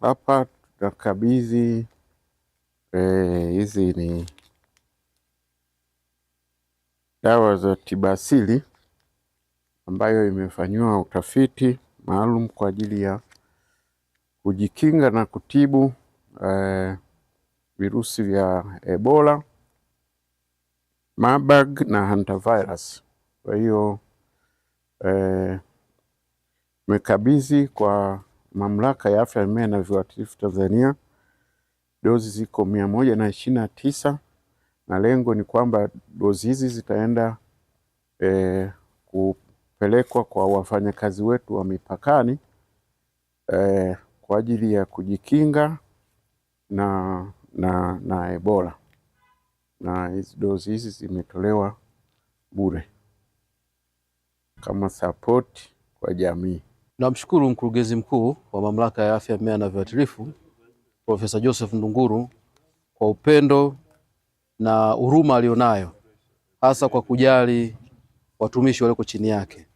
Hapa tutakabidhi hizi ni dawa za tiba asili ambayo imefanyiwa utafiti maalum kwa ajili ya kujikinga na kutibu virusi vya Ebola, Marburg na hantavirus. Kwa hiyo tumekabidhi kwa Mamlaka ya Afya ya Mimea na Viuatilifu Tanzania. Dozi ziko 129 na lengo ni kwamba dozi hizi zitaenda kupelekwa kwa wafanyakazi wetu wa mipakani kwa ajili ya kujikinga na Ebola, na hizi dozi hizi zimetolewa bure kama support kwa jamii. Namshukuru Mkurugenzi Mkuu wa Mamlaka ya Afya ya Mimea na Viuatilifu Profesa Joseph Ndunguru kwa upendo na huruma alionayo, hasa kwa kujali watumishi walioko chini yake.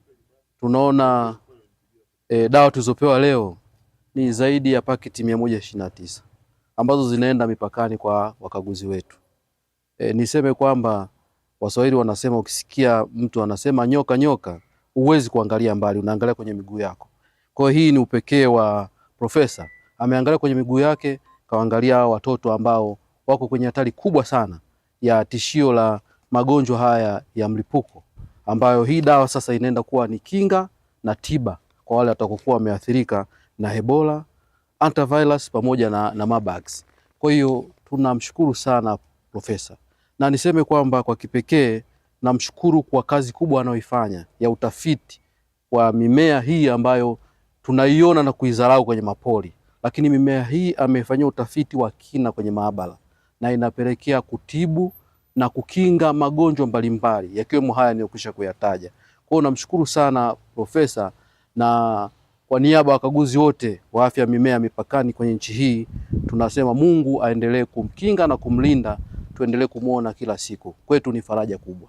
Tunaona dawa tulizopewa leo ni zaidi ya paketi 129 ambazo zinaenda mipakani kwa wakaguzi wetu. Niseme kwamba Waswahili wanasema ukisikia mtu anasema nyoka nyoka, huwezi kuangalia mbali, unaangalia kwenye miguu yako. Kwa hii ni upekee wa profesa. Ameangalia kwenye miguu yake, kaangalia watoto ambao wako kwenye hatari kubwa sana ya tishio la magonjwa haya ya mlipuko, ambayo hii dawa sasa inaenda kuwa ni kinga na tiba kwa wale watakokuwa wameathirika na Ebola, hantavirus pamoja na Marburg. Kwa hiyo tunamshukuru sana profesa, na niseme kwamba kwa kipekee namshukuru kwa kazi kubwa anayoifanya ya utafiti wa mimea hii ambayo tunaiona na kuidharau kwenye mapori, lakini mimea hii amefanyia utafiti wa kina kwenye maabara na inapelekea kutibu na kukinga magonjwa mbalimbali yakiwemo haya niliyokwisha kuyataja. Kwa hiyo namshukuru sana profesa, na kwa niaba ya wakaguzi wote wa afya ya mimea mipakani kwenye nchi hii tunasema Mungu aendelee kumkinga na kumlinda, tuendelee kumuona kila siku. Kwetu ni faraja kubwa.